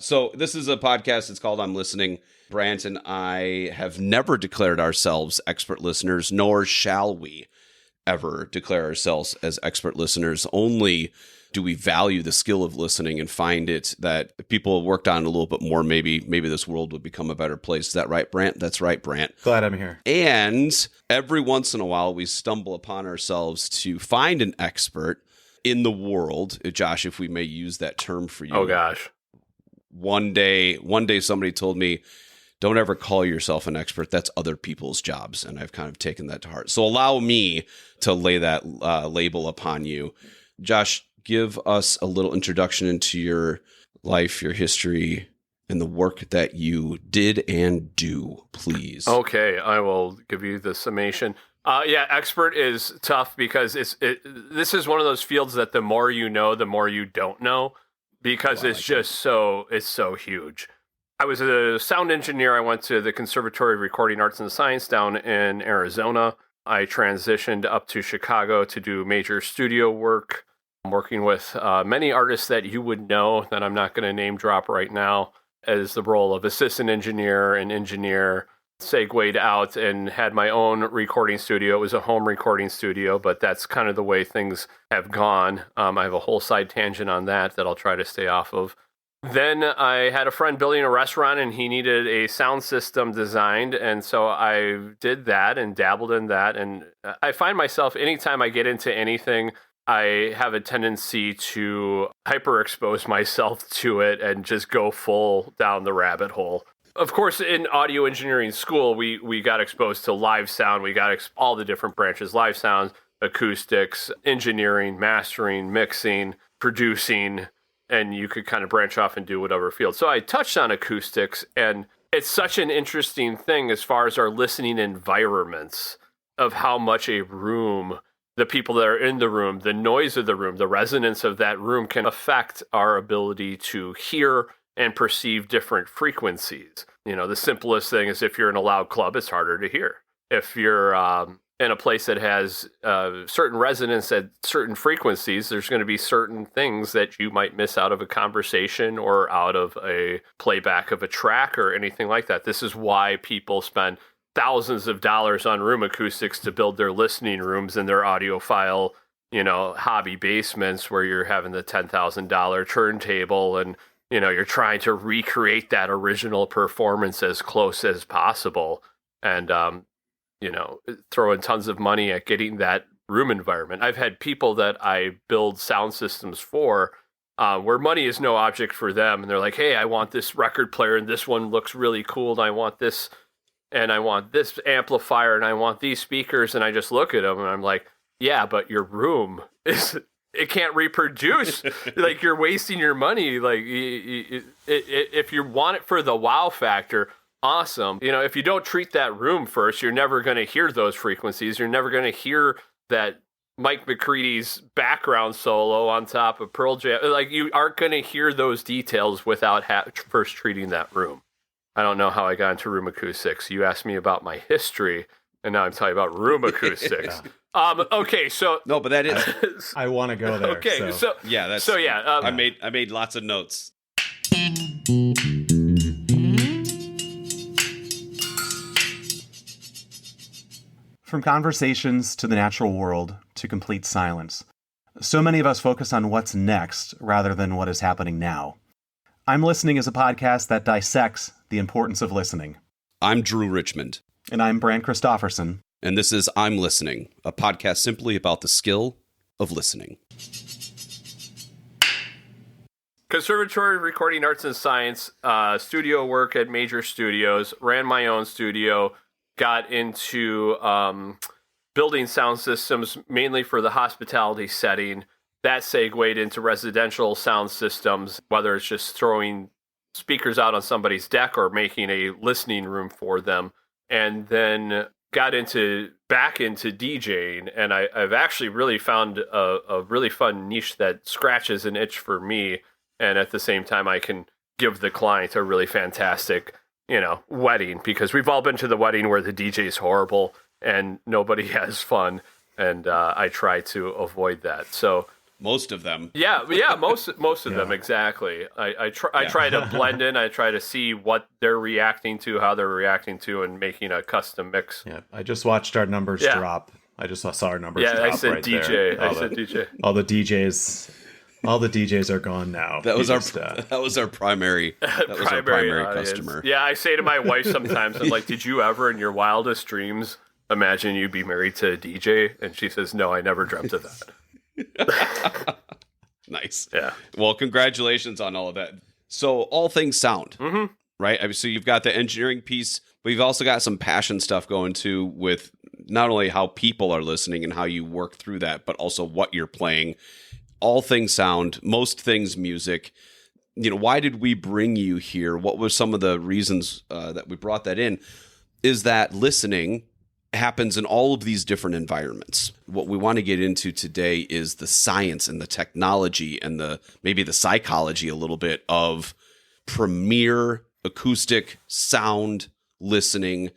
So this is a podcast. It's called I'm Listening. Brant and I have never declared ourselves expert listeners, nor shall we ever declare ourselves as expert listeners. Only do we value the skill of listening and find it that if people have worked on it a little bit more, maybe this world would become a better place. Is that right, Brant? That's right, Brant. Glad I'm here. And every once in a while, we stumble upon ourselves to find an expert in the world. Josh, if we may use that term for you. Oh, gosh. One day somebody told me, don't ever call yourself an expert. That's other people's jobs. And I've kind of taken that to heart. So allow me to lay that label upon you. Josh, give us a little introduction into your life, your history, and the work that you did and do, please. Okay, I will give you the summation. Expert is tough because this is one of those fields that the more you know, the more you don't know, because it's so huge. I was a sound engineer. I went to the Conservatory of Recording Arts and Science down in Arizona. I transitioned up to Chicago to do major studio work. I'm working with many artists that you would know that I'm not going to name drop right now, as the role of assistant engineer and engineer, segued out and had my own recording studio. It was a home recording studio, but that's kind of the way things have gone. I have a whole side tangent on that I'll try to stay off of. Then I had a friend building a restaurant and he needed a sound system designed. And so I did that and dabbled in that. And I find myself, anytime I get into anything, I have a tendency to hyper-expose myself to it and just go full down the rabbit hole. Of course, in audio engineering school, we got exposed to live sound. We got all the different branches: live sound, acoustics, engineering, mastering, mixing, producing, and you could kind of branch off and do whatever field. So I touched on acoustics, and it's such an interesting thing as far as our listening environments of how much a room, the people that are in the room, the noise of the room, the resonance of that room can affect our ability to hear and perceive different frequencies. You know, the simplest thing is if you're in a loud club, it's harder to hear. If you're in a place that has certain resonance at certain frequencies, there's going to be certain things that you might miss out of a conversation or out of a playback of a track or anything like that. This is why people spend thousands of dollars on room acoustics to build their listening rooms and their audiophile, hobby basements where you're having the $10,000 turntable and, you're trying to recreate that original performance as close as possible. And, throwing tons of money at getting that room environment. I've had people that I build sound systems for where money is no object for them. And they're like, hey, I want this record player and this one looks really cool. And I want this amplifier and I want these speakers. And I just look at them and I'm like, yeah, but your room it can't reproduce. Like, you're wasting your money. Like, if you want it for the wow factor, awesome. If you don't treat that room first, you're never going to hear those frequencies. You're never going to hear that Mike McCready's background solo on top of Pearl Jam. Like, you aren't going to hear those details without first treating that room. I don't know how I got into room acoustics. You asked me about my history, and now I'm talking about room acoustics. Yeah. Okay, so no, but that is. I want to go there. Okay, so yeah, that's. So yeah, I made lots of notes. From conversations to the natural world to complete silence, so many of us focus on what's next rather than what is happening now. I'm Listening is a podcast that dissects the importance of listening. I'm Drew Richmond. And I'm Brant Christofferson. And this is I'm Listening, a podcast simply about the skill of listening. Conservatory of Recording Arts and Science, studio work at major studios, ran my own studio, got into building sound systems mainly for the hospitality setting. That segued into residential sound systems, whether it's just throwing speakers out on somebody's deck or making a listening room for them. And then got back into DJing, and I've actually really found a really fun niche that scratches an itch for me, and at the same time I can give the client a really fantastic, wedding, because we've all been to the wedding where the DJ is horrible and nobody has fun, and I try to avoid that. So Most of them. Yeah, most of them, exactly. I try to blend in. I try to see what they're reacting to, how they're reacting to, and making a custom mix. Yeah, I just watched our numbers drop. I just saw our numbers drop. Yeah, I said right DJ. There. I said DJ. All the DJs are gone now. That was our primary customer. Yeah, I say to my wife sometimes, I'm like, did you ever in your wildest dreams imagine you'd be married to a DJ? And she says, no, I never dreamt of that. Nice. Yeah. Well, congratulations on all of that. So all things sound, right? I mean, so you've got the engineering piece, but you've also got some passion stuff going too with not only how people are listening and how you work through that, but also what you're playing. All things sound, most things music. You know, why did we bring you here? What were some of the reasons that we brought that in? Is that listening happens in all of these different environments. What we want to get into today is the science and the technology and maybe the psychology a little bit of premier acoustic sound listening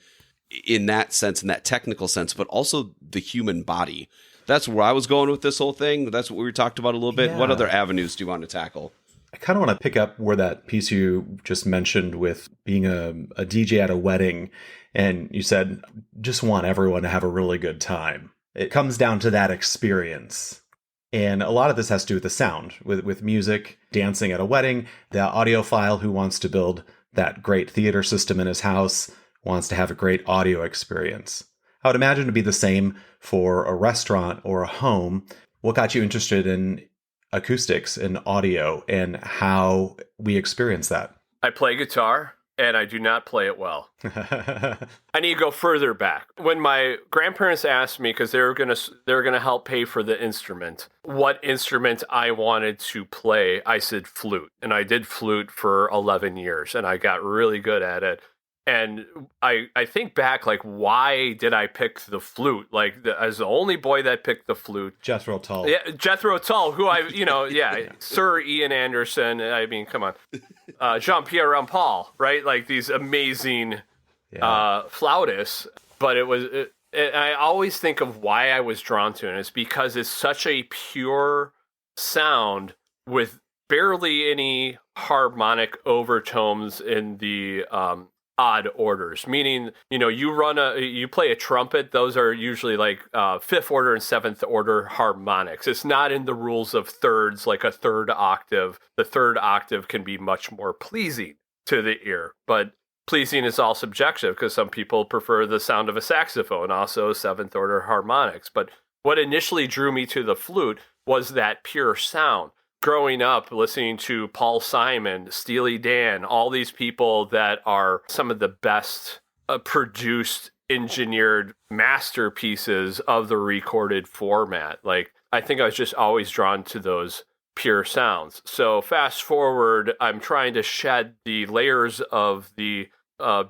in that sense, in that technical sense, but also the human body. That's where I was going with this whole thing. That's what we talked about a little bit. Yeah. What other avenues do you want to tackle? I kind of want to pick up where that piece you just mentioned with being a DJ at a wedding. And you said, just want everyone to have a really good time. It comes down to that experience. And a lot of this has to do with the sound, with music, dancing at a wedding. The audiophile who wants to build that great theater system in his house wants to have a great audio experience. I would imagine to be the same for a restaurant or a home. What got you interested in acoustics and audio and how we experience that? I play guitar and I do not play it well. I need to go further back. When my grandparents asked me, because they were gonna help pay for the instrument, what instrument I wanted to play, I said flute. And I did flute for 11 years and I got really good at it. And I think back, like, why did I pick the flute? Like, as the only boy that picked the flute. Jethro Tull. Yeah, Jethro Tull, who Sir Ian Anderson. I mean, come on. Jean-Pierre Rampal, right? Like, these amazing flautists. But I always think of why I was drawn to it. And it's because it's such a pure sound with barely any harmonic overtones in the odd orders, meaning, you play a trumpet, those are usually like fifth order and seventh order harmonics. It's not in the rules of thirds, like a third octave. The third octave can be much more pleasing to the ear, but pleasing is all subjective because some people prefer the sound of a saxophone, also seventh order harmonics. But what initially drew me to the flute was that pure sound. Growing up, listening to Paul Simon, Steely Dan, all these people that are some of the best produced, engineered masterpieces of the recorded format. Like, I think I was just always drawn to those pure sounds. So fast forward, I'm trying to shed the layers of the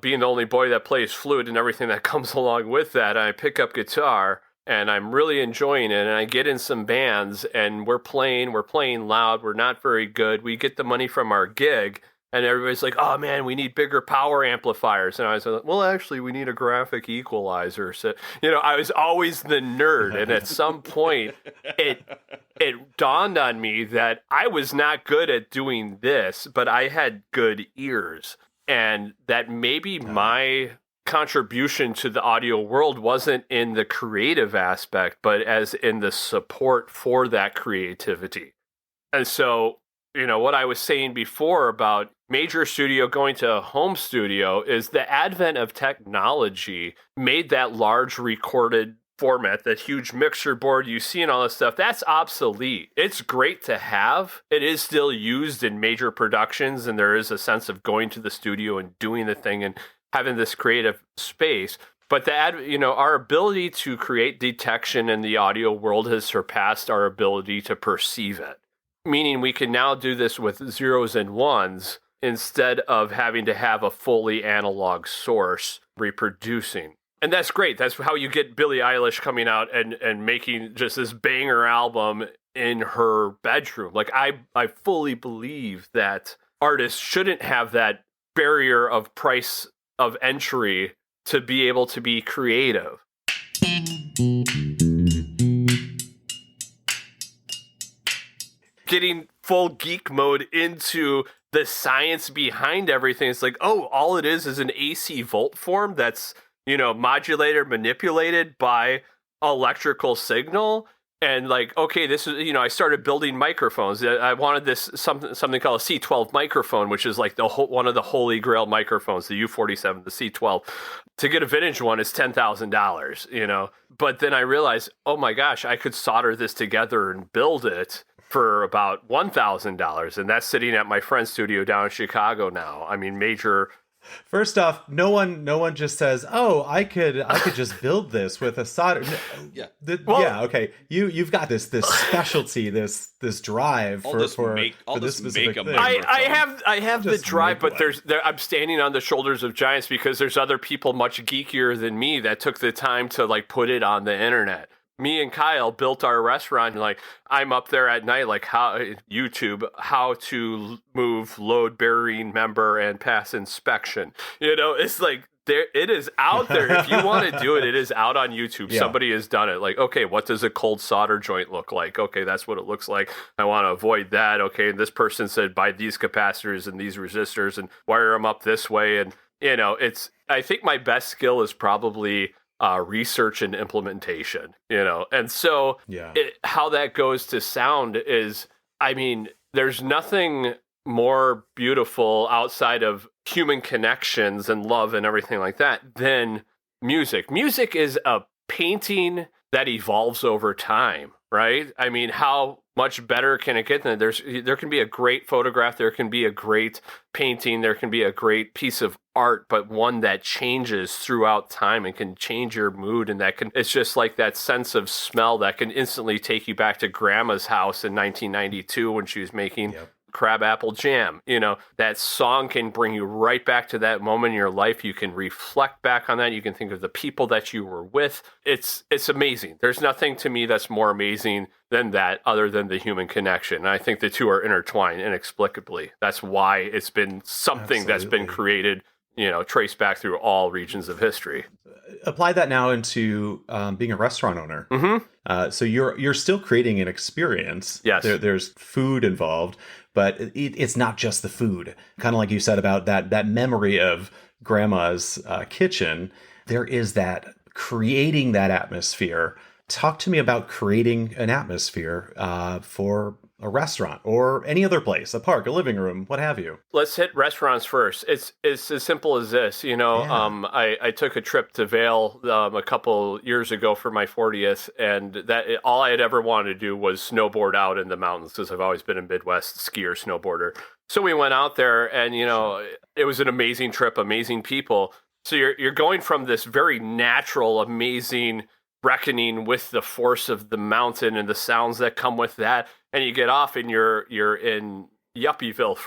being the only boy that plays flute and everything that comes along with that. I pick up guitar. And I'm really enjoying it. And I get in some bands and we're playing loud. We're not very good. We get the money from our gig and everybody's like, oh man, we need bigger power amplifiers. And I was like, well, actually we need a graphic equalizer. So, I was always the nerd. And at some point it dawned on me that I was not good at doing this, but I had good ears, and that maybe my contribution to the audio world wasn't in the creative aspect, but as in the support for that creativity. And so, what I was saying before about major studio going to home studio is the advent of technology made that large recorded format, that huge mixer board you see and all this stuff, that's obsolete. It's great to have. It is still used in major productions, and there is a sense of going to the studio and doing the thing and having this creative space. But our ability to create detection in the audio world has surpassed our ability to perceive it. Meaning we can now do this with zeros and ones instead of having to have a fully analog source reproducing. And that's great. That's how you get Billie Eilish coming out and making just this banger album in her bedroom. Like, I fully believe that artists shouldn't have that barrier of price of entry to be able to be creative. getting full geek mode into the science behind everything. It's like, oh, all it is an AC volt form that's, modulated, manipulated by electrical signal. And like, okay, this is, I started building microphones. I wanted this something called a C12 microphone, which is like one of the holy grail microphones, the U47, the C12. To get a vintage one is $10,000, But then I realized, oh my gosh, I could solder this together and build it for about $1,000, and that's sitting at my friend's studio down in Chicago now. I mean, major. First off, no one just says, "Oh, I could just build this with a solder." Yeah. Okay. You've got this specialty, this drive for this specific thing. I have the drive, but I'm standing on the shoulders of giants because there's other people much geekier than me that took the time to like put it on the internet. Me and Kyle built our restaurant. Like, I'm up there at night, like how to move load bearing member and pass inspection. It's like it is out there. If you want to do it, it is out on YouTube. Yeah. Somebody has done it. Like, okay, what does a cold solder joint look like? Okay, that's what it looks like. I want to avoid that. Okay, and this person said buy these capacitors and these resistors and wire them up this way. And I think my best skill is probably research and implementation, and so how that goes to sound is, I mean, there's nothing more beautiful outside of human connections and love and everything like that than music. Music is a painting that evolves over time, right? I mean, how much better can it get than there can be a great photograph, there can be a great painting, there can be a great piece of art, but one that changes throughout time and can change your mood, and it's just like that sense of smell that can instantly take you back to grandma's house in 1992 when she was making crab apple jam. That song can bring you right back to that moment in your life. You can reflect back on that. You can think of the people that you were with. It's amazing. There's nothing to me that's more amazing than that, other than the human connection. And I think the two are intertwined inexplicably. That's why it's been something that's been created, traced back through all regions of history. Apply that now into being a restaurant owner. Mm-hmm. So you're still creating an experience. Yes. There's food involved, but it's not just the food. Kind of like you said about that memory of grandma's kitchen. There is that creating that atmosphere. Talk to me about creating an atmosphere for a restaurant or any other place, a park, a living room, what have you. Let's hit restaurants first. It's as simple as this. I took a trip to Vail a couple years ago for my 40th, and all I had ever wanted to do was snowboard out in the mountains, because I've always been a Midwest skier, snowboarder. So we went out there, and it was an amazing trip, amazing people. So you're going from this very natural, amazing reckoning with the force of the mountain and the sounds that come with that, and you get off and you're in Yuppieville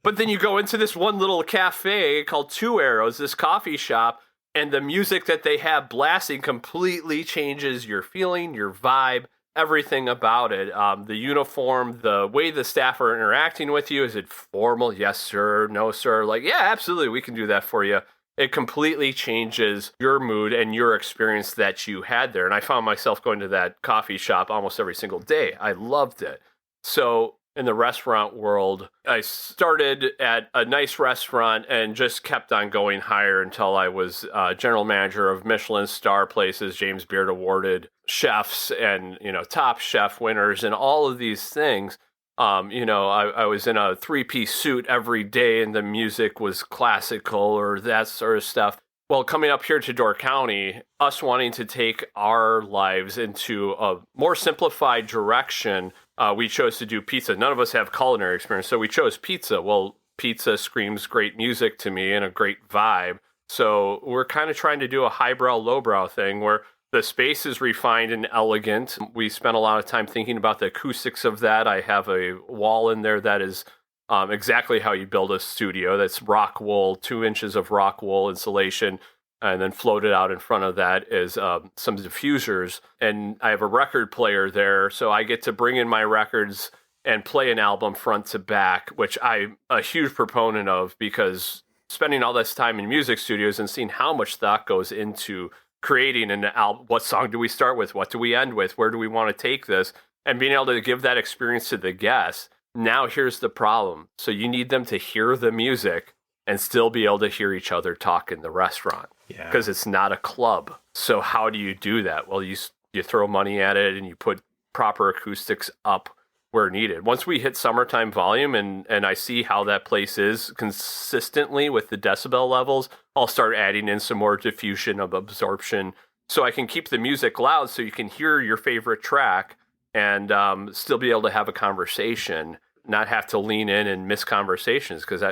but then you go into this one little cafe called Two Arrows, this coffee shop, and the music that they have blasting completely changes your feeling, your vibe, everything about it. The uniform, the way the staff are interacting with you. Is it formal? Yes, sir. No, sir. Like, yeah, absolutely, we can do that for you. It completely changes your mood and your experience that you had there. And I found myself going to that coffee shop almost every single day. I loved it. So in the restaurant world, I started at a nice restaurant and just kept on going higher until I was general manager of Michelin star places, James Beard awarded chefs, and top chef winners, and all of these things. I was in a 3-piece suit every day, and the music was classical or that sort of stuff. Well, coming up here to Door County, us wanting to take our lives into a more simplified direction, we chose to do pizza. None of us have culinary experience, so we chose pizza. Well, pizza screams great music to me and a great vibe. So we're kind of trying to do a highbrow, lowbrow thing where the space is refined and elegant. We spent a lot of time thinking about the acoustics of that. I have a wall in there that is exactly how you build a studio. That's rock wool, 2 inches of rock wool insulation, and then floated out in front of that is some diffusers. And I have a record player there, so I get to bring in my records and play an album front to back, which I'm a huge proponent of, because spending all this time in music studios and seeing how much thought goes into creating an album. What song do we start with? What do we end with? Where do we want to take this? and being able to give that experience to the guests. Now here's the problem. So you need them to hear the music and still be able to hear each other talk in the restaurant because it's not a club. So how do you do that? Well, you throw money at it and you put proper acoustics up where needed. Once we hit summertime volume and I see how that place is consistently with the decibel levels, I'll start adding in some more diffusion of absorption so I can keep the music loud so you can hear your favorite track and still be able to have a conversation, not have to lean in and miss conversations because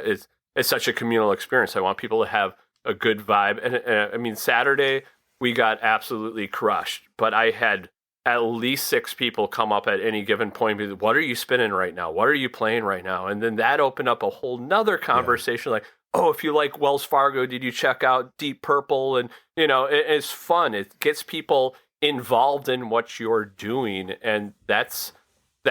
it's such a communal experience. I want people to have a good vibe. And I mean, Saturday, we got absolutely crushed, but I had at least 6 people come up at any given point and be, what are you spinning right now? What are you playing right now? And then that opened up a whole nother conversation like, oh, if you like Wells Fargo, did you check out Deep Purple? And, it's fun. It gets people involved in what you're doing. And that's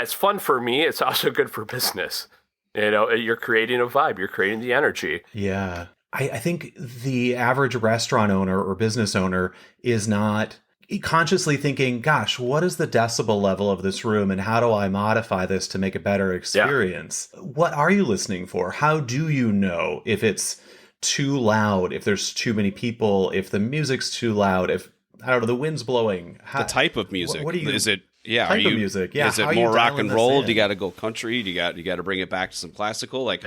fun for me. It's also good for business. You're creating a vibe. You're creating the energy. Yeah. I think the average restaurant owner or business owner is not consciously thinking, gosh, what is the decibel level of this room and how do I modify this to make a better experience? Yeah. What are you listening for? How do you know if it's too loud, if there's too many people, if the music's too loud, if, I don't know, the wind's blowing? The type of music. What do you... Is it... Yeah, type of music. Yeah, is it more rock and roll? Do you got to go country? Do you got to bring it back to some classical? Like,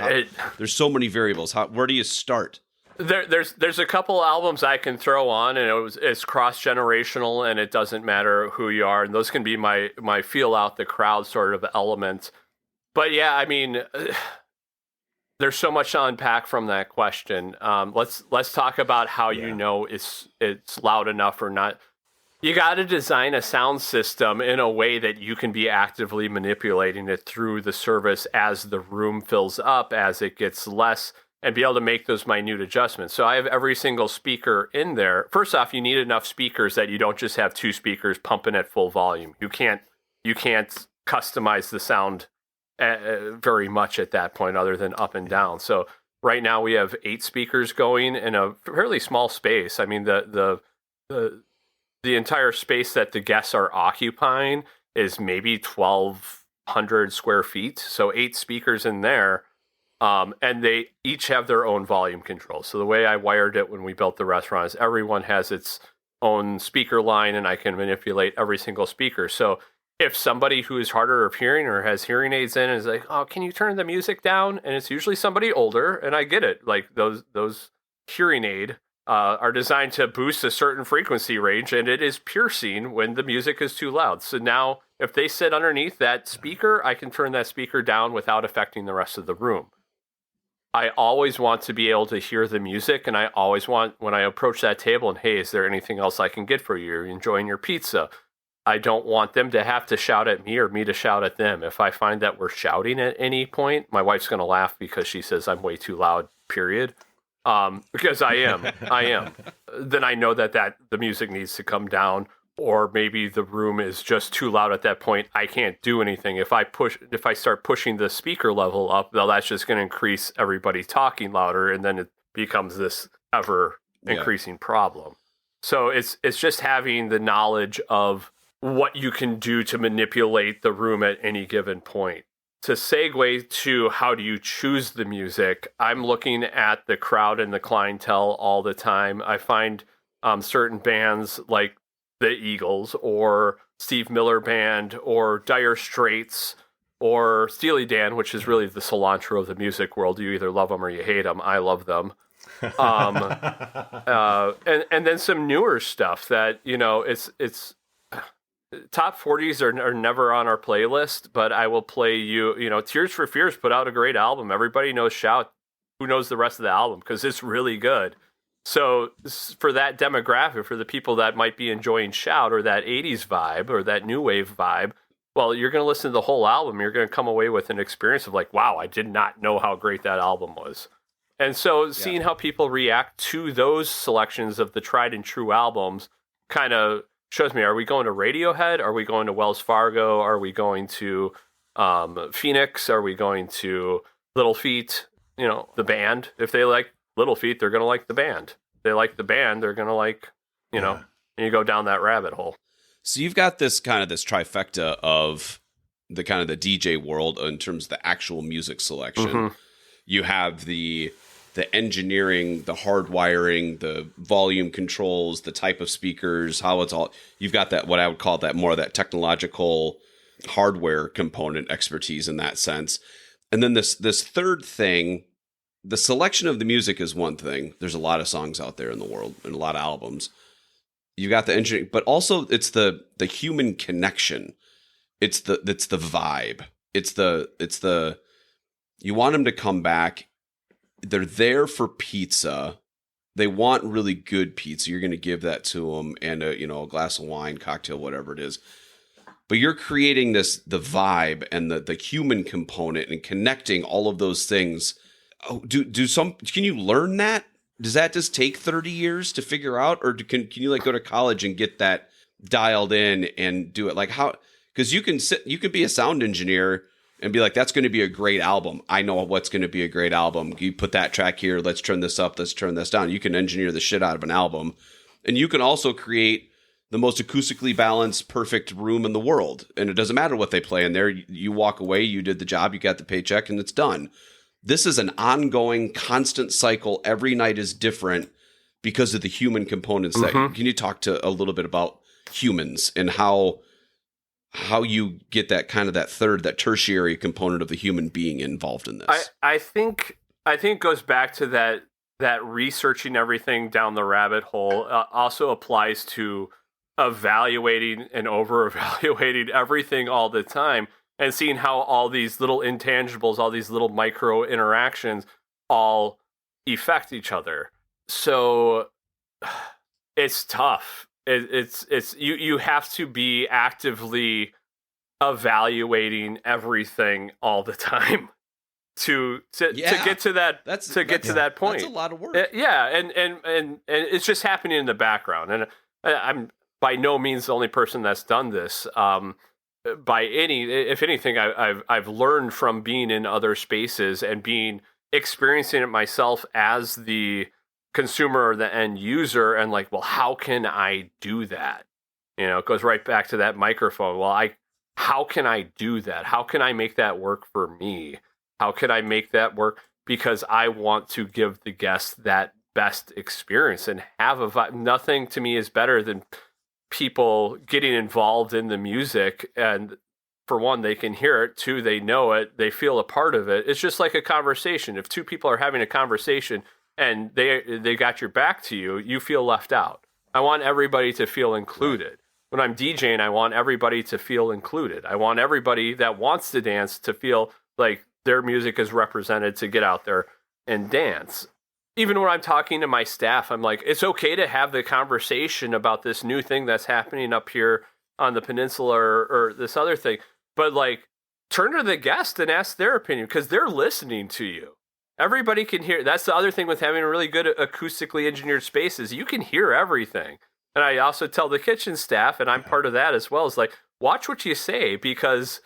there's so many variables. Where do you start? There's a couple albums I can throw on, and it's cross generational, and it doesn't matter who you are, and those can be my feel out the crowd sort of element. But yeah, I mean, there's so much to unpack from that question. Let's talk about how you know it's loud enough or not. You got to design a sound system in a way that you can be actively manipulating it through the service as the room fills up, as it gets less, and be able to make those minute adjustments. So I have every single speaker in there. First off, you need enough speakers that you don't just have 2 speakers pumping at full volume. You can't customize the sound very much at that point other than up and down. So right now we have 8 speakers going in a fairly small space. I mean, the entire space that the guests are occupying is maybe 1,200 square feet. So 8 speakers in there. And they each have their own volume control. So the way I wired it when we built the restaurant is everyone has its own speaker line and I can manipulate every single speaker. So if somebody who is harder of hearing or has hearing aids in is like, oh, can you turn the music down? And it's usually somebody older, and I get it. Like those hearing aid are designed to boost a certain frequency range, and it is piercing when the music is too loud. So now if they sit underneath that speaker, I can turn that speaker down without affecting the rest of the room. I always want to be able to hear the music, and I always want, when I approach that table and, hey, is there anything else I can get for you? Are you enjoying your pizza? I don't want them to have to shout at me or me to shout at them. If I find that we're shouting at any point, my wife's going to laugh because she says I'm way too loud, period. Because I am. Then I know that the music needs to come down, or maybe the room is just too loud at that point. I can't do anything. If I start pushing the speaker level up, well, that's just going to increase everybody talking louder, and then it becomes this ever increasing problem. So it's just having the knowledge of what you can do to manipulate the room at any given point. To segue to how do you choose the music, I'm looking at the crowd and the clientele all the time. I find certain bands like the Eagles or Steve Miller Band or Dire Straits or Steely Dan, which is really the cilantro of the music world. You either love them or you hate them. I love them. And then some newer stuff that, it's top 40s are never on our playlist, but I will play Tears for Fears put out a great album. Everybody knows Shout. Who knows the rest of the album? Because it's really good. So for that demographic, for the people that might be enjoying Shout or that 80s vibe or that new wave vibe, well, you're going to listen to the whole album. You're going to come away with an experience of like, wow, I did not know how great that album was. And so seeing how people react to those selections of the tried and true albums kind of shows me, are we going to Radiohead? Are we going to Wells Fargo? Are we going to Phoenix? Are we going to Little Feat? The band. If they like Little Feat, they're going to like the band. If they like the band, they're going to like, and you go down that rabbit hole. So you've got this kind of this trifecta of the kind of the DJ world in terms of the actual music selection. Mm-hmm. You have the engineering, the hardwiring, the volume controls, the type of speakers, how it's all. You've got that, what I would call that more of that technological hardware component expertise in that sense. And then this third thing, the selection of the music is one thing. There's a lot of songs out there in the world and a lot of albums. You got the engineering, but also it's the human connection. It's the vibe. It's the you want them to come back. They're there for pizza. They want really good pizza. You're going to give that to them, and a glass of wine, cocktail, whatever it is. But you're creating the vibe and the human component and connecting all of those things. Oh, can you learn that? Does that just take 30 years to figure out, or can you like go to college and get that dialed in and do it? Like how? Because you can be a sound engineer and be like, that's going to be a great album. I know what's going to be a great album. You put that track here. Let's turn this up. Let's turn this down. You can engineer the shit out of an album, and you can also create the most acoustically balanced, perfect room in the world. And it doesn't matter what they play in there. You walk away, you did the job, you got the paycheck, and it's done. This is an ongoing, constant cycle. Every night is different because of the human components. Can you talk to a little bit about humans and how you get that kind of that tertiary component of the human being involved in this? I think it goes back to that researching everything down the rabbit hole also applies to evaluating and over-evaluating everything all the time and seeing how all these little intangibles, all these little micro interactions all affect each other. So it's tough. You have to be actively evaluating everything all the time to get to that to that point. That's a lot of work. And it's just happening in the background. And I'm by no means the only person that's done this. If anything, I've learned from being in other spaces and experiencing it myself as the consumer or the end user, and like, well, how can I do that? It goes right back to that microphone. Well, how can I do that? How can I make that work for me? How can I make that work? Because I want to give the guest that best experience and have a vibe. Nothing to me is better than people getting involved in the music, and for one, they can hear it. Two, they know it. They feel a part of it. It's just like a conversation. If two people are having a conversation and they got your back to you, you feel left out. I want everybody to feel included. When I'm DJing, I want everybody to feel included. I want everybody that wants to dance to feel like their music is represented to get out there and dance. Even when I'm talking to my staff, I'm like, it's okay to have the conversation about this new thing that's happening up here on the peninsula or this other thing. But like, turn to the guest and ask their opinion, because they're listening to you. Everybody can hear. That's the other thing with having a really good acoustically engineered space is you can hear everything. And I also tell the kitchen staff, and I'm part of that as well, is like, watch what you say, because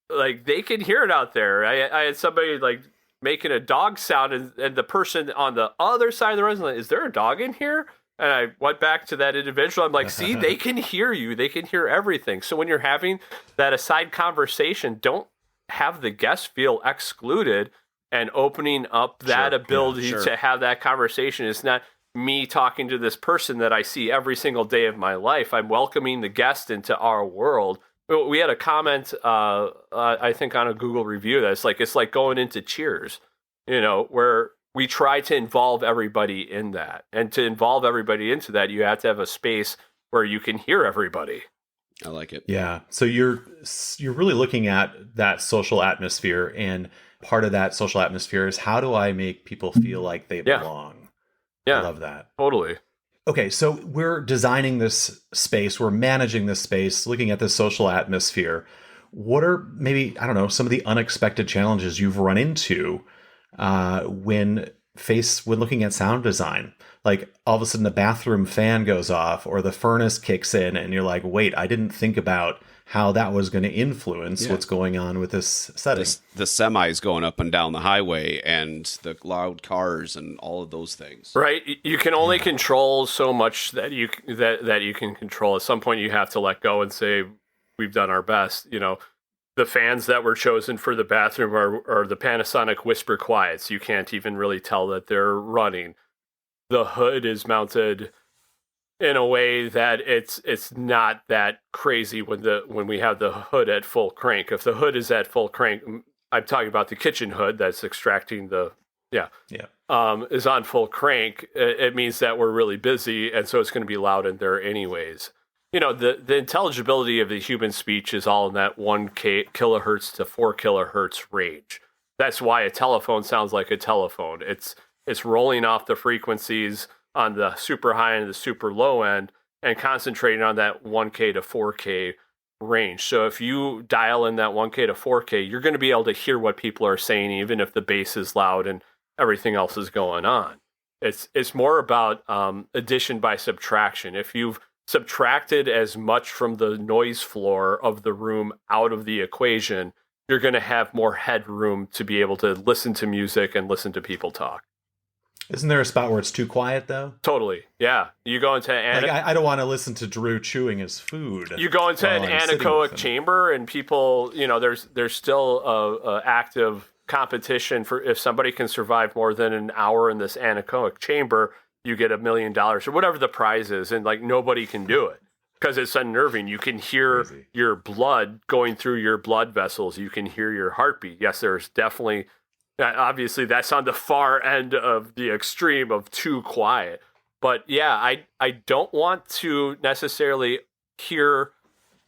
like they can hear it out there. I had somebody like making a dog sound, and the person on the other side of the room is like, is there a dog in here? And I went back to that individual. I'm like, see, they can hear you. They can hear everything. So when you're having that aside conversation, don't have the guest feel excluded, and opening up that ability to have that conversation. It's not me talking to this person that I see every single day of my life. I'm welcoming the guest into our world. We had a comment, I think, on a Google review that's like, it's like going into Cheers, where we try to involve everybody in that. And to involve everybody into that, you have to have a space where you can hear everybody. I like it. Yeah. So you're really looking at that social atmosphere, and part of that social atmosphere is, how do I make people feel like they belong? Yeah. I love that. Totally. Okay, so we're designing this space, we're managing this space, looking at this social atmosphere. What are maybe, I don't know, some of the unexpected challenges you've run into when looking at sound design? Like all of a sudden the bathroom fan goes off or the furnace kicks in and you're like, wait, I didn't think about how that was going to influence what's going on with this setting. The semis going up and down the highway and the loud cars and all of those things. Right. You can only control so much that you can control. At some point you have to let go and say, we've done our best. The fans that were chosen for the bathroom are the Panasonic Whisper Quiets. You can't even really tell that they're running. The hood is mounted in a way that it's not that crazy when we have the hood at full crank. If the hood is at full crank, I'm talking about the kitchen hood that's extracting is on full crank. It means that we're really busy, and so it's going to be loud in there anyways. The intelligibility of the human speech is all in that 1 kilohertz to 4 kilohertz range. That's why a telephone sounds like a telephone. It's rolling off the frequencies on the super high and the super low end and concentrating on that 1K to 4K range. So if you dial in that 1K to 4K, you're going to be able to hear what people are saying, even if the bass is loud and everything else is going on. It's more about addition by subtraction. If you've subtracted as much from the noise floor of the room out of the equation, you're going to have more headroom to be able to listen to music and listen to people talk. Isn't there a spot where it's too quiet, though? Totally, yeah. You go into I don't want to listen to Drew chewing his food. You go into an anechoic chamber, and people, there's still a active competition for if somebody can survive more than an hour in this anechoic chamber, you get $1 million or whatever the prize is, and nobody can do it because it's unnerving. You can hear your blood going through your blood vessels. You can hear your heartbeat. Yes, there's definitely. Obviously, that's on the far end of the extreme of too quiet. But yeah, I don't want to necessarily hear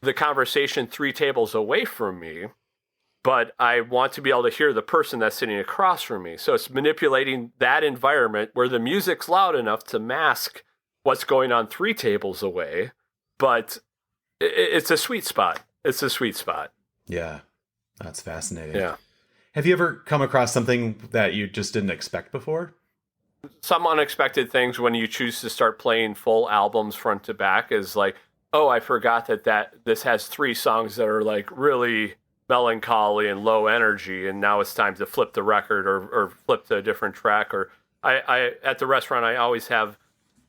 the conversation 3 tables away from me, but I want to be able to hear the person that's sitting across from me. So it's manipulating that environment where the music's loud enough to mask what's going on 3 tables away. But it's a sweet spot. It's a sweet spot. Yeah, that's fascinating. Yeah. Have you ever come across something that you just didn't expect before? Some unexpected things when you choose to start playing full albums front to back is like, oh, I forgot that this has 3 songs that are really melancholy and low energy, and now it's time to flip the record or flip to a different track. Or I at the restaurant, I always have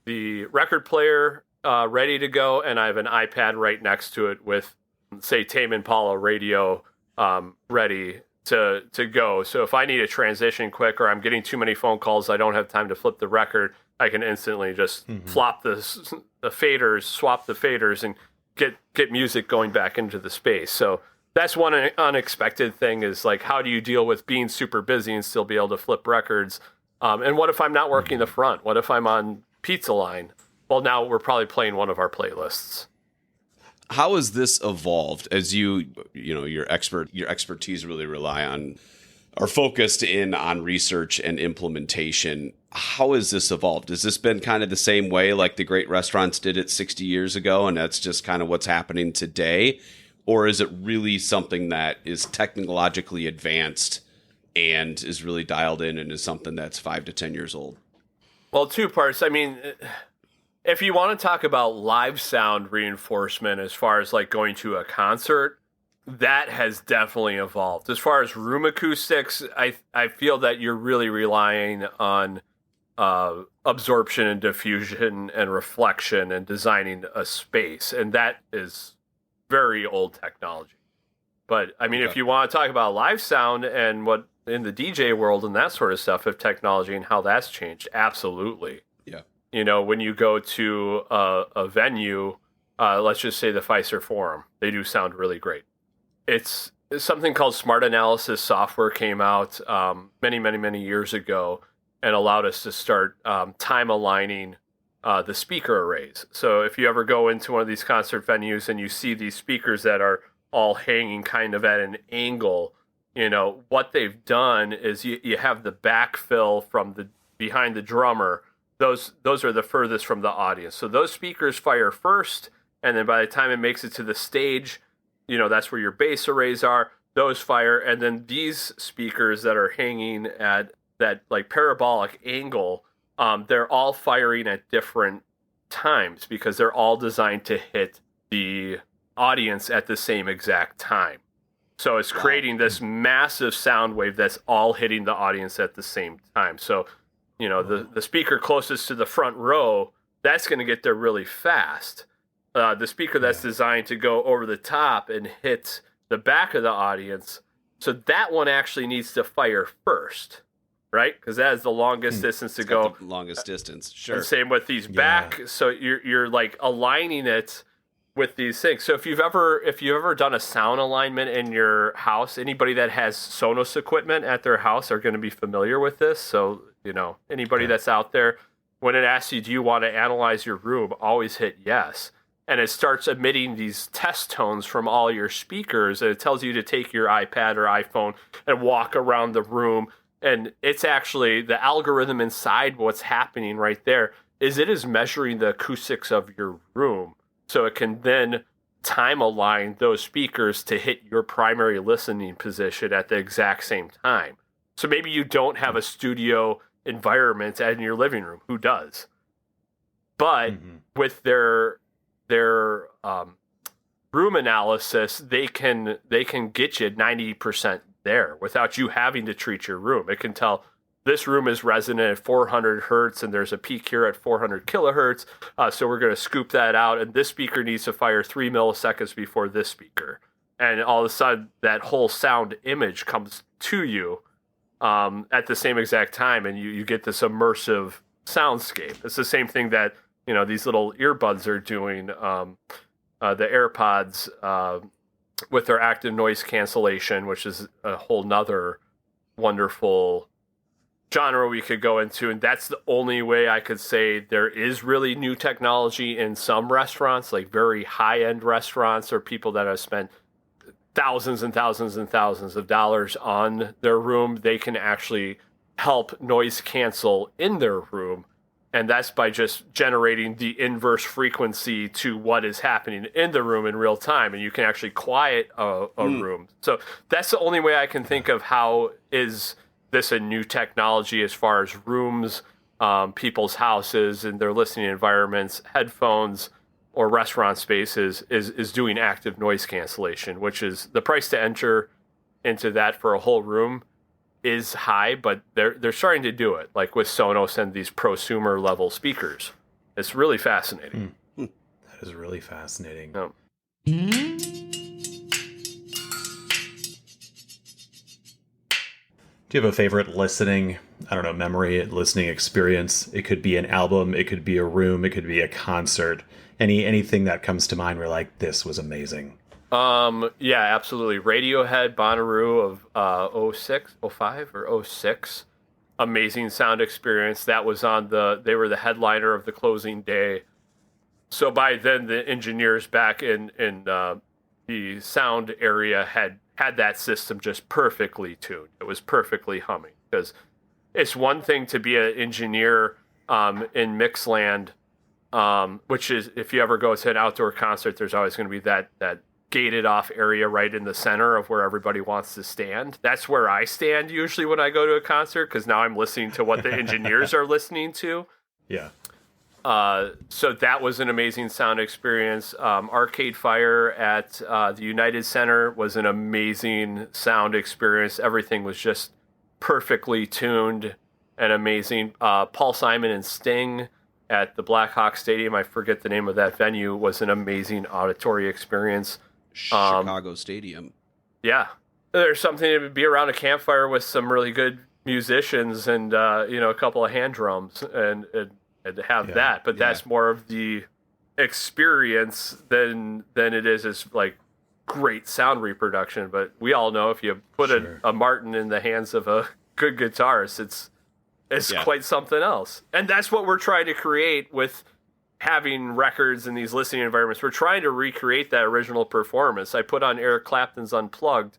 the record player ready to go, and I have an iPad right next to it with, say, Tame Impala radio ready to go. So if I need a transition quick or I'm getting too many phone calls, I don't have time to flip the record, I can instantly just flop the faders, swap the faders, and get music going back into the space. So that's one unexpected thing is how do you deal with being super busy and still be able to flip records? And what if I'm not working the front? What if I'm on pizza line? Well, now we're probably playing one of our playlists. How has this evolved as your expertise really rely on are focused in on research and implementation? How has this evolved? Has this been kind of the same way like the great restaurants did it 60 years ago, and that's just kind of what's happening today? Or is it really something that is technologically advanced and is really dialed in and is something that's 5 to 10 years old? Well, 2 parts. I mean, if you want to talk about live sound reinforcement as far as going to a concert, that has definitely evolved. As far as room acoustics, I feel that you're really relying on absorption and diffusion and reflection and designing a space. And that is very old technology. But I mean, if you want to talk about live sound and what in the DJ world and that sort of stuff of technology and how that's changed, absolutely. Yeah. When you go to a venue, let's just say the Pfizer Forum, they do sound really great. It's something called Smart Analysis software came out many, many, many years ago and allowed us to start time aligning the speaker arrays. So if you ever go into one of these concert venues and you see these speakers that are all hanging kind of at an angle, what they've done is you have the backfill from the behind the drummer. Those are the furthest from the audience. So those speakers fire first, and then by the time it makes it to the stage, that's where your bass arrays are. Those fire, and then these speakers that are hanging at that parabolic angle, they're all firing at different times because they're all designed to hit the audience at the same exact time. So it's creating this massive sound wave that's all hitting the audience at the same time. So, the speaker closest to the front row, that's going to get there really fast. The speaker that's designed to go over the top and hit the back of the audience. So that one actually needs to fire first, right? Because that is the longest distance to go. The longest distance, sure. And same with these back. So you're like aligning it with these things. So if you've ever done a sound alignment in your house, anybody that has Sonos equipment at their house are going to be familiar with this. So, anybody that's out there, when it asks you, do you want to analyze your room, always hit yes. And it starts emitting these test tones from all your speakers. And it tells you to take your iPad or iPhone and walk around the room. And it's actually the algorithm inside what's happening right there is it is measuring the acoustics of your room. So it can then time align those speakers to hit your primary listening position at the exact same time. So maybe you don't have a studio environment in your living room. Who does? But with their room analysis, they can get you 90% there without you having to treat your room. It can tell this room is resonant at 400 hertz and there's a peak here at 400 kilohertz. So we're going to scoop that out. And this speaker needs to fire 3 milliseconds before this speaker. And all of a sudden that whole sound image comes to you at the same exact time. And you get this immersive soundscape. It's the same thing that, these little earbuds are doing, the AirPods with their active noise cancellation, which is a whole nother wonderful genre we could go into. And that's the only way I could say there is really new technology in some restaurants, like very high-end restaurants or people that have spent thousands and thousands and thousands of dollars on their room. They can actually help noise cancel in their room. And that's by just generating the inverse frequency to what is happening in the room in real time. And you can actually quiet a room. So that's the only way I can think of how is this a new technology as far as rooms, people's houses and their listening environments, headphones, or restaurant spaces is doing active noise cancellation, which is the price to enter into that for a whole room is high, but they're starting to do it, like with Sonos and these prosumer level speakers. It's really fascinating. That is really fascinating. Oh. Do you have a favorite listening experience? It could be an album, it could be a room, it could be a concert. Anything that comes to mind where like, this was amazing? Yeah, absolutely. Radiohead, Bonnaroo of 05 or 06. Amazing sound experience. That was they were the headliner of the closing day. So by then the engineers back in the sound area had that system just perfectly tuned. It was perfectly humming, because it's one thing to be an engineer in Mixland, which is, if you ever go to an outdoor concert, there's always going to be that gated off area right in the center of where everybody wants to stand. That's where I stand usually when I go to a concert, because now I'm listening to what the engineers are listening to. Yeah. So that was an amazing sound experience. Arcade Fire at the United Center was an amazing sound experience. Everything was just perfectly tuned and amazing. Paul Simon and Sting at the Blackhawk Stadium, I forget the name of that venue, was an amazing auditory experience. Chicago Stadium. Yeah. There's something to be around a campfire with some really good musicians and, a couple of hand drums and have that. But that's more of the experience than it is as like great sound reproduction. But we all know if you put a Martin in the hands of a good guitarist, it's quite something else. And that's what we're trying to create with having records in these listening environments. We're trying to recreate that original performance. I put on Eric Clapton's Unplugged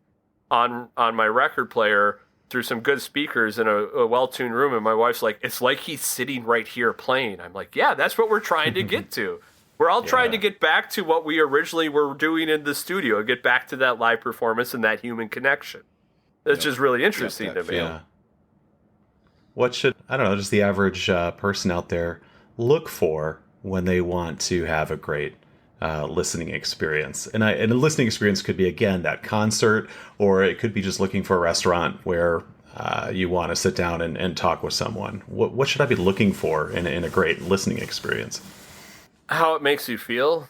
on my record player through some good speakers in a well-tuned room, and my wife's like, it's like he's sitting right here playing. I'm like, yeah, that's what we're trying to get to. We're all trying to get back to what we originally were doing in the studio, get back to that live performance and that human connection. It's just really interesting to me. Yeah. What should, just the average person out there look for when they want to have a great listening experience? And a listening experience could be, again, that concert, or it could be just looking for a restaurant where you want to sit down and talk with someone. What should I be looking for in a great listening experience? How it makes you feel.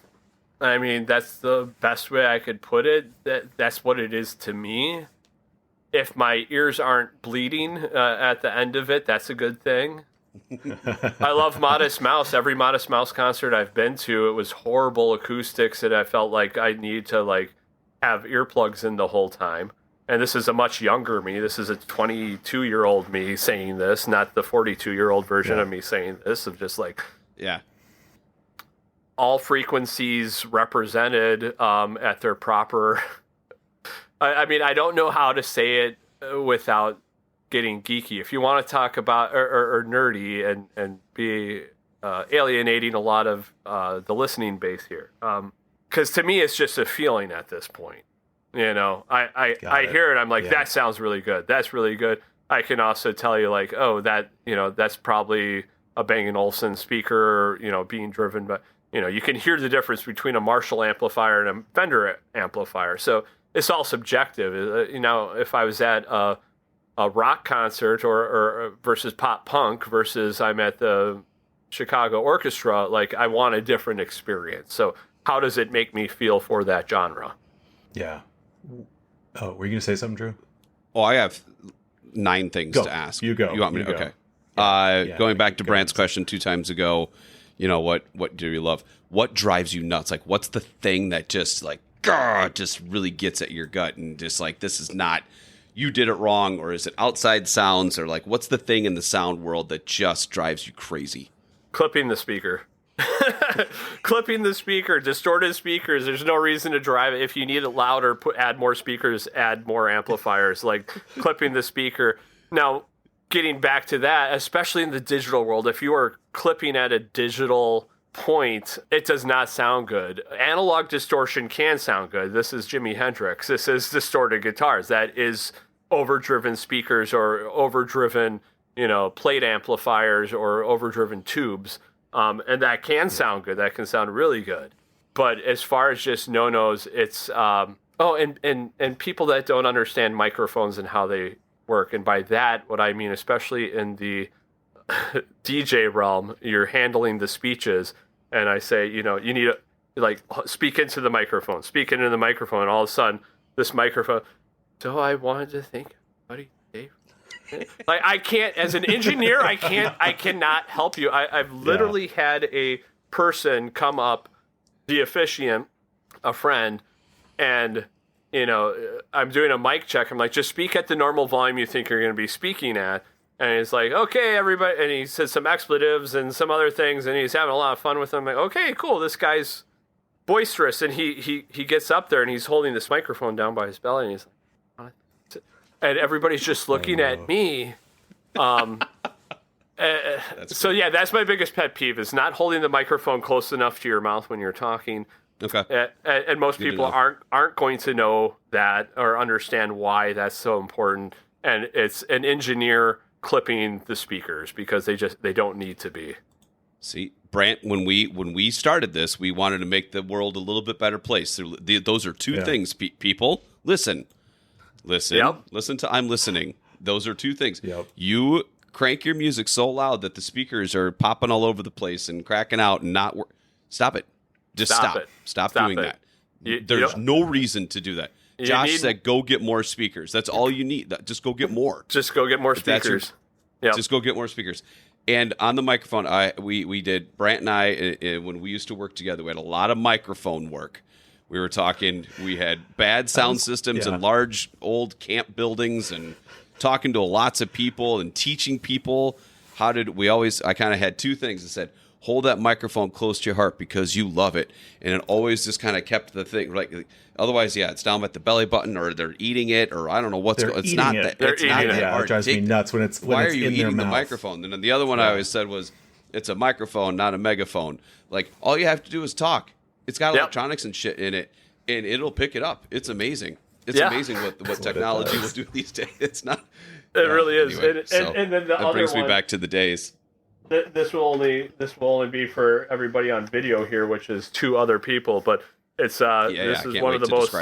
I mean, that's the best way I could put it. That's what it is to me. If my ears aren't bleeding at the end of it, that's a good thing. I love Modest Mouse. Every Modest Mouse concert I've been to, it was horrible acoustics, and I felt like I need to like have earplugs in the whole time. And this is a much younger me. This is a 22-year-old me saying this, not the 42-year-old version of me saying this, of just like, Yeah. all frequencies represented at their proper... I mean, I don't know how to say it without getting geeky. If you want to talk about, or nerdy and be alienating a lot of the listening base here. Because to me, it's just a feeling at this point. You know, I hear it, I'm like, that sounds really good. That's really good. I can also tell you like, oh, that, you know, that's probably a Bang & Olufsen speaker, you know, being driven by, you know, you can hear the difference between a Marshall amplifier and a Fender amplifier. So it's all subjective. You know, if I was at a rock concert or versus pop punk versus I'm at the Chicago Orchestra, like I want a different experience. So how does it make me feel for that genre? Yeah. Oh, were you going to say something, Drew? Oh, I have 9 things to ask. You go. You want me to? You go. Okay. Yeah, going back to Brant's question 2 times ago, you know, what do you love? What drives you nuts? Like, what's the thing that just like, just really gets at your gut and just like, this is not, you did it wrong, or is it outside sounds, or like, what's the thing in the sound world that just drives you crazy? Clipping the speaker. Clipping the speaker, distorted speakers. There's no reason to drive it. If you need it louder, add more speakers, add more amplifiers, like clipping the speaker. Now, getting back to that, especially in the digital world, if you are clipping at a digital point, it does not sound good. Analog distortion can sound good. This is Jimi Hendrix. This is distorted guitars. That is overdriven speakers or overdriven, you know, plate amplifiers or overdriven tubes. And that can sound good. That can sound really good. But as far as just no-nos, it's and people that don't understand microphones and how they work. And by that, what I mean, especially in the DJ realm, you're handling the speeches, and I say, you know, you need to like speak into the microphone, and all of a sudden, this microphone. So I wanted to thank everybody, Dave. Like I can't, as an engineer, I cannot help you. I've literally had a person come up, the officiant, a friend, and you know, I'm doing a mic check. I'm like, just speak at the normal volume you think you're going to be speaking at. And he's like, okay, everybody. And he said some expletives and some other things, and he's having a lot of fun with them. I'm like, okay, cool. This guy's boisterous. And he gets up there and he's holding this microphone down by his belly, and he's like, and everybody's just looking at me. So yeah, that's my biggest pet peeve, is not holding the microphone close enough to your mouth when you're talking. Okay. And most people aren't going to know that or understand why that's so important. And it's an engineer clipping the speakers because they don't need to be. See, Brant, when we started this, we wanted to make the world a little bit better place. Those are 2 things. People, listen. Yep. Listen to I'm listening. Those are 2 things. Yep. You crank your music so loud that the speakers are popping all over the place and cracking out and not stop it. Just stop. Stop doing that. There's no reason to do that. Josh said, go get more speakers. That's all you need. Just go get more. Just go get more speakers. Just go get more speakers. And on the microphone, we did, Brant and I, when we used to work together, we had a lot of microphone work. We were talking, we had bad sound systems in large old camp buildings, and talking to lots of people and teaching people I kind of had 2 things. I said, hold that microphone close to your heart because you love it. And it always just kind of kept the thing, like, otherwise, it's down at the belly button, or they're eating it, or I don't know what's going on. It's not that hard. It drives me nuts when it's why are you in eating their the mouth? microphone? And then the other one I always said was, it's a microphone, not a megaphone. Like, all you have to do is talk. It's got electronics and shit in it, and it'll pick it up. It's amazing. It's amazing what technology will do these days. It's not. It really is. Anyway, and then the that other brings one, me back to the days. This will only be for everybody on video here, which is 2 other people. But it's this is one of the most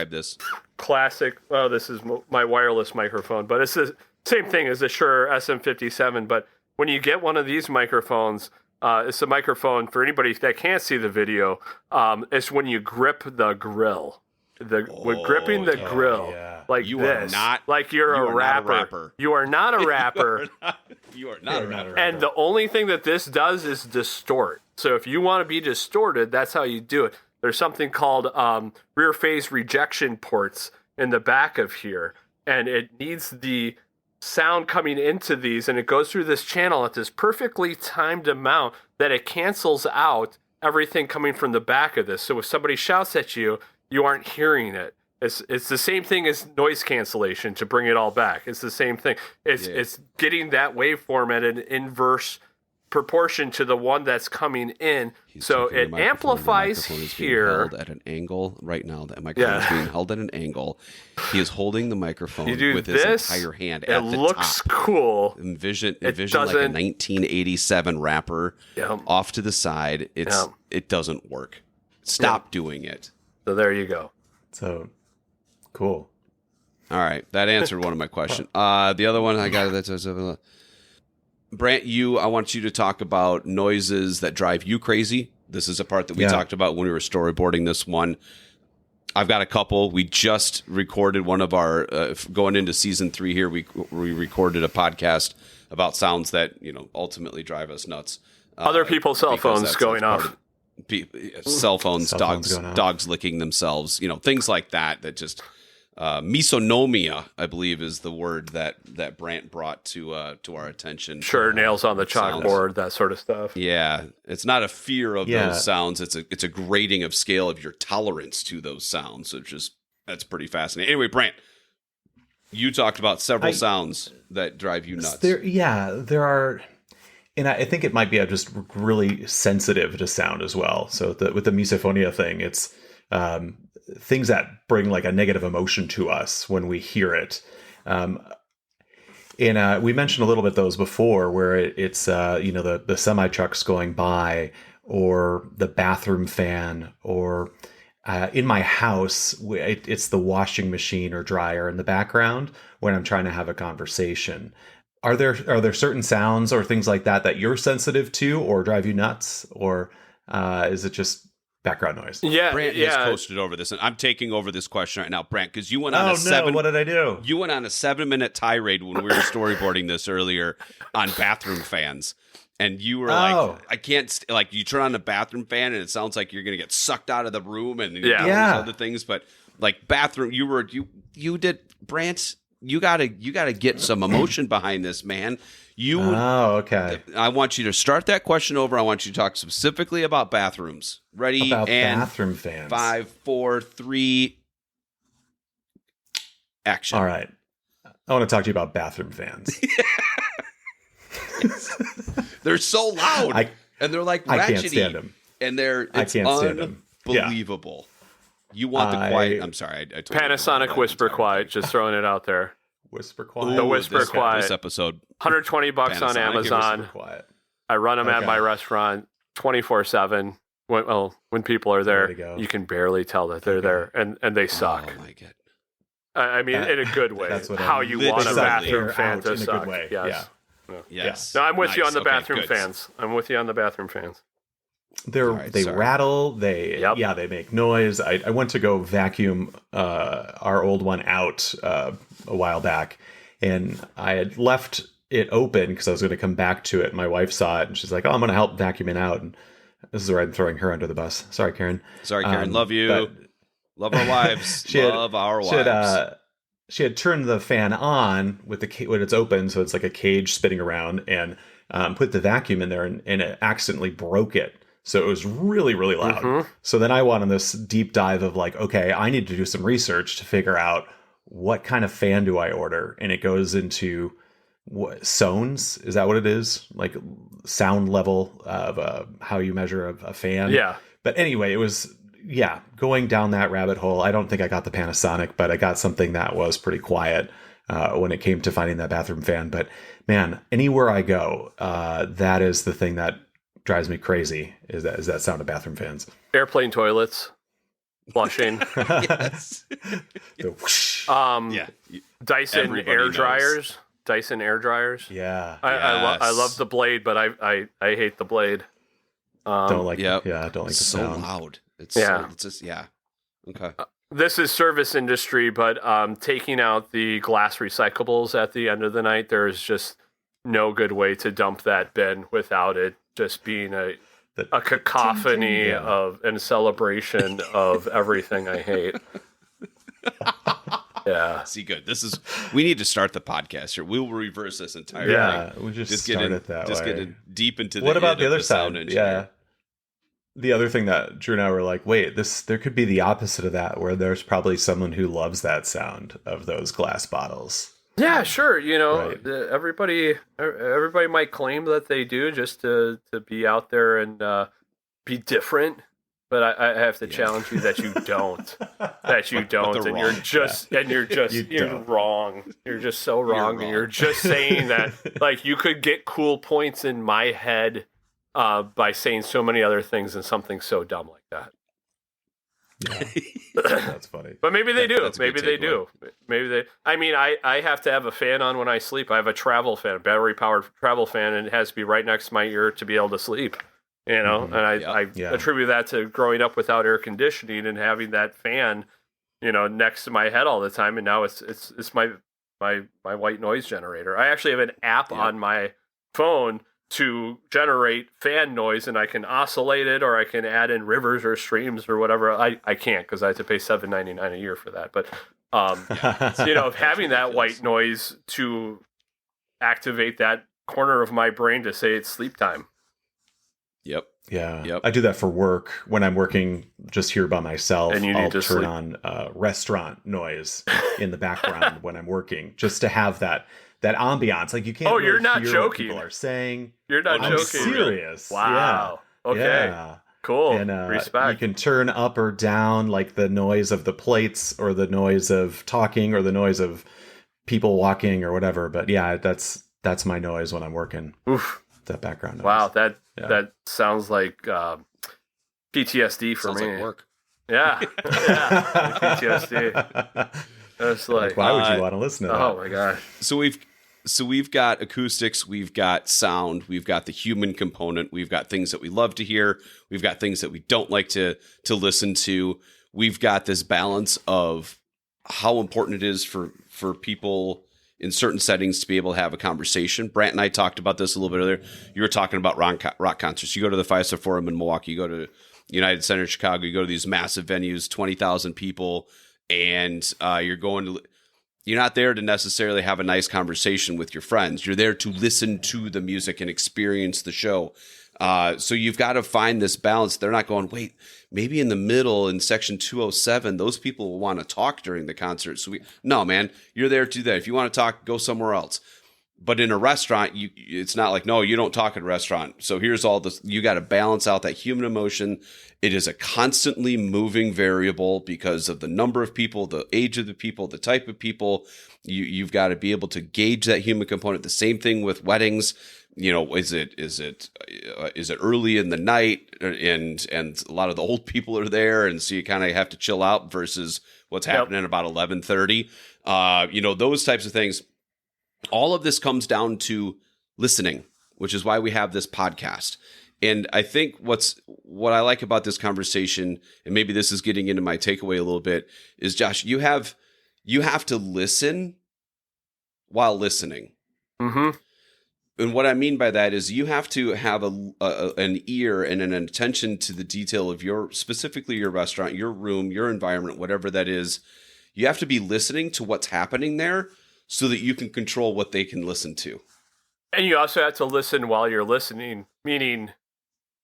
classic. Oh, this is my wireless microphone, but it's the same thing as the Shure SM57. But when you get one of these microphones, It's a microphone for anybody that can't see the video. It's when you grip the grill. When gripping the grill like you this, are not, like you're a rapper. You are not a rapper. You are not a rapper. And the only thing that this does is distort. So if you want to be distorted, that's how you do it. There's something called rear phase rejection ports in the back of here, and it needs the sound coming into these, and it goes through this channel at this perfectly timed amount that it cancels out everything coming from the back of this. So if somebody shouts at you, you aren't hearing it. It's the same thing as noise cancellation to bring it all back. It's the same thing. It's getting that waveform at an inverse proportion to the one that's coming in. So it amplifies here. Held at an angle right now. That microphone is being held at an angle. He is holding the microphone with his entire hand at the top. It looks cool. Envision like a 1987 rapper off to the side. It doesn't work. Stop doing it. So there you go. So cool. All right, that answered one of my questions. The other one I got that's Brant, I want you to talk about noises that drive you crazy. This is a part that we talked about when we were storyboarding this one. I've got a couple. We just recorded one of our going into season 3 here. We recorded a podcast about sounds that ultimately drive us nuts. Other people's cell phones going off. Cell phones, dogs licking themselves, things like that. That just misonomia, I believe, is the word that Brant brought to our attention. Sure, nails on the chalkboard, that sort of stuff. Yeah, it's not a fear of those sounds. It's a grading of scale of your tolerance to those sounds. So that's pretty fascinating. Anyway, Brant, you talked about several sounds that drive you nuts. There are. And I think it might be just really sensitive to sound as well. So with the misophonia thing, it's things that bring like a negative emotion to us when we hear it. And we mentioned a little bit those before, where it's the semi trucks going by, or the bathroom fan, or in my house, it's the washing machine or dryer in the background when I'm trying to have a conversation. Are there certain sounds or things like that you're sensitive to or drive you nuts, or is it just background noise? Yeah, Brant has coasted over this, and I'm taking over this question right now, Brant, because you went on what did I do? You went on a 7-minute tirade when we were storyboarding this earlier on bathroom fans, and you were like, "I can't." You turn on the bathroom fan, and it sounds like you're going to get sucked out of the room, and other things. But like bathroom, you did, Brant. You gotta get some emotion behind this, man. Okay. I want you to start that question over. I want you to talk specifically about bathrooms. Ready? About and bathroom fans. 5, 4, 3, action. All right. I want to talk to you about bathroom fans. They're so loud, and they're like ratchety. I can't stand them. And it's unbelievable. You want the quiet. I'm sorry. I told Panasonic Whisper Quiet. Just throwing it out there. Whisper Quiet. The Whisper Quiet. This episode. $120 on Amazon. I run them at my restaurant 24/7. When people are there, you can barely tell that they're there, and they suck. Oh my God. I mean, in a good way. That's how you want a bathroom fan to suck. Good way. Yes. Yes. No, I'm with you on the bathroom fans. I'm with you on the bathrohm fans. They rattle. They make noise. I went to go vacuum our old one out a while back, and I had left it open because I was going to come back to it. My wife saw it, and she's like, "Oh, I'm going to help vacuum it out." And this is where I'm throwing her under the bus. Sorry, Karen. Love you. Love our wives. She had turned the fan on with when it's open, so it's like a cage spinning around, and put the vacuum in there, and it accidentally broke it. So it was really, really loud. Mm-hmm. So then I went on this deep dive of like, okay, I need to do some research to figure out what kind of fan do I order? And it goes into sones. Is that what it is? Like sound level of how you measure a fan. Yeah. But anyway, it was, going down that rabbit hole. I don't think I got the Panasonic, but I got something that was pretty quiet when it came to finding that bathroom fan. But man, anywhere I go, that is the thing that drives me crazy is that sound of bathroom fans. Airplane toilets, flushing. Yes. Dyson air dryers. Dyson air dryers. Yeah. I love the blade, but I hate the blade. Don't like. Yep. Yeah, don't like It's the so sound. loud. It's just okay. This is service industry, but taking out the glass recyclables at the end of the night, there's just no good way to dump that bin without it just being a cacophony of and celebration of everything I hate. Yeah. See, good. We need to start the podcast here. We will reverse this entire thing. Yeah, we'll just start it that way. Just get deep into What about the other sound side? engineer. Yeah. The other thing that Drew and I were like, wait, there could be the opposite of that, where there's probably someone who loves that sound of those glass bottles. Yeah, sure. Right. Everybody might claim that they do just to be out there and be different. But I have to challenge you that you don't. That you don't, and wrong. you're wrong. You're just so wrong, and you're just saying that like you could get cool points in my head by saying so many other things and something so dumb like that. Yeah. That's funny. But maybe they do. Maybe they takeaway. do. Maybe they. I mean, I have to have a fan on when I sleep. I have a travel fan, a battery powered travel fan, and it has to be right next to my ear to be able to sleep. And I attribute that to growing up without air conditioning and having that fan, next to my head all the time. And now it's my white noise generator. I actually have an app on my phone to generate fan noise, and I can oscillate it, or I can add in rivers or streams or whatever. I can't because I have to pay $7.99 a year for that. But having that white noise to activate that corner of my brain to say it's sleep time. Yep. Yeah. Yep. I do that for work when I'm working just here by myself. And you need I'll to turn sleep. on restaurant noise in the background when I'm working, just to have that ambiance. Like you can't. Oh, really you're not hear joking. What people are saying. You're not I'm joking. serious. Wow. Yeah. Okay. Yeah. Cool. And Respect. you can turn up or down like the noise of the plates, or the noise of talking, or the noise of people walking, or whatever. But yeah, that's my noise when I'm working. Oof. That background noise. Wow. That sounds like PTSD for Sounds me. like work. Yeah. PTSD. It's like, why would you want to listen to that? oh my gosh. So we've got acoustics, we've got sound, we've got the human component, we've got things that we love to hear, we've got things that we don't like to listen to. We've got this balance of how important it is for people in certain settings to be able to have a conversation. Brant and I talked about this a little bit earlier. You were talking about rock concerts. You go to the FISA Forum in Milwaukee, you go to United Center in Chicago, you go to these massive venues, 20,000 people, and you're not there to necessarily have a nice conversation with your friends. You're there to listen to the music and experience the show. So you've got to find this balance. They're not going, wait, maybe in the middle in section 207, those people will want to talk during the concert. No, man, you're there to do that. If you want to talk, go somewhere else. But in a restaurant, it's not like, no, you don't talk at a restaurant. So here's all this. You got to balance out that human emotion. It is a constantly moving variable because of the number of people, the age of the people, the type of people. You've got to be able to gauge that human component. The same thing with weddings. Is it early in the night and a lot of the old people are there, and so you kind of have to chill out versus what's happening about 11:30. Those types of things. All of this comes down to listening, which is why we have this podcast. And I think what I like about this conversation, and maybe this is getting into my takeaway a little bit, is Josh, you have to listen while listening. Mm-hmm. And what I mean by that is you have to have an ear and an attention to the detail of specifically your restaurant, your room, your environment, whatever that is. You have to be listening to what's happening there so that you can control what they can listen to. And you also have to listen while you're listening, meaning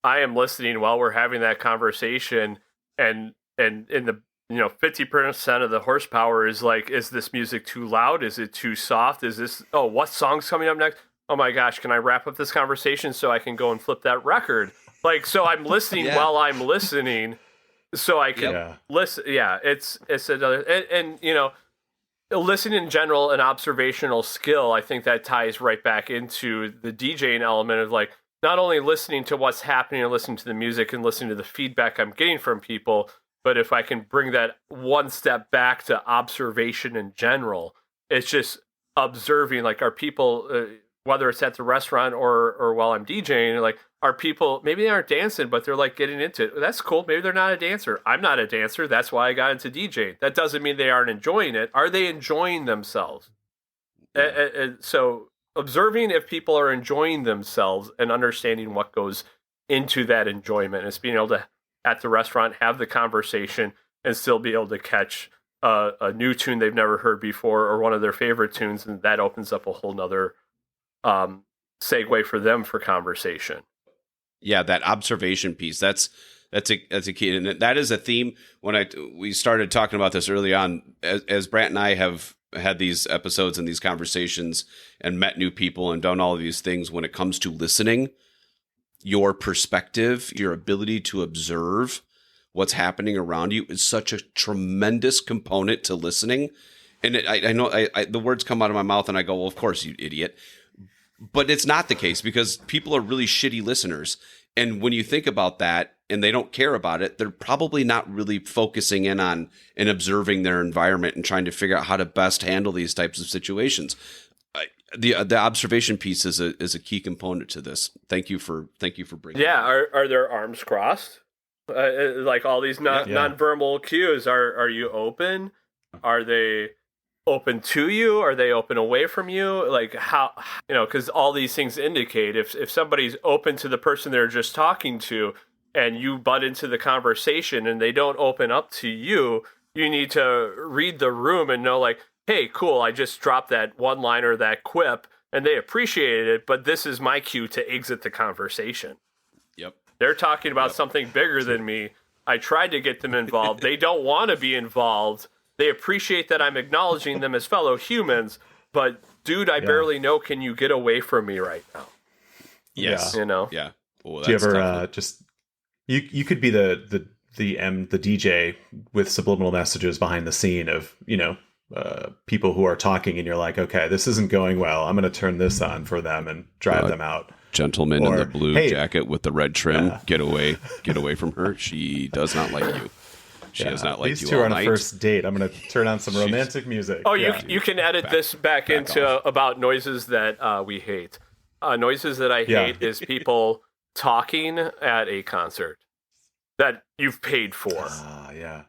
I am listening while we're having that conversation, and in the 50% of the horsepower is like, is this music too loud? Is it too soft? What song's coming up next? Oh my gosh, can I wrap up this conversation so I can go and flip that record? Like, so I'm listening while I'm listening so I can listen. Yeah, it's another, and listening in general, an observational skill, I think that ties right back into the DJing element of like, not only listening to what's happening and listening to the music and listening to the feedback I'm getting from people, but if I can bring that one step back to observation in general, it's just observing, like, are people, whether it's at the restaurant or while I'm DJing, like, are people, maybe they aren't dancing, but they're like getting into it. That's cool. Maybe they're not a dancer. I'm not a dancer. That's why I got into DJing. That doesn't mean they aren't enjoying it. Are they enjoying themselves? And so observing if people are enjoying themselves and understanding what goes into that enjoyment is being able to, at the restaurant, have the conversation and still be able to catch a new tune they've never heard before or one of their favorite tunes. And that opens up a whole nother segue for them for conversation. Yeah, that observation piece. That's a key, and that is a theme. When we started talking about this early on, as Brant and I have had these episodes and these conversations and met new people and done all of these things. When it comes to listening, your perspective, your ability to observe what's happening around you is such a tremendous component to listening. And I know the words come out of my mouth, and I go, "Well, of course, you idiot." But it's not the case, because people are really shitty listeners. And when you think about that and they don't care about it, they're probably not really focusing in on and observing their environment and trying to figure out how to best handle these types of situations. The observation piece is a key component to this. Thank you for bringing. Yeah, are their arms crossed? Like all these nonverbal cues. Are you open? Are they open to you? Are they open away from you? Like, how, because all these things indicate if somebody's open to the person they're just talking to and you butt into the conversation and they don't open up to you, you need to read the room and know, like, hey, cool, I just dropped that one-liner, that quip, and they appreciated it, but this is my cue to exit the conversation. Yep. They're talking about something bigger than me. I tried to get them involved. They don't want to be involved. They appreciate that I'm acknowledging them as fellow humans, but dude, I barely know. Can you get away from me right now? Yes. Yeah. Well, do you ever just you could be the DJ with subliminal messages behind the scene of people who are talking, and you're like, okay, this isn't going well. I'm going to turn this on for them and drive them out. Gentleman in the blue jacket with the red trim, get away from her. She does not like you. She does not like you. These two are on a first date. I'm going to turn on some romantic music. Oh, you can edit this back into about noises that we hate. Noises that I hate is people talking at a concert that you've paid for. You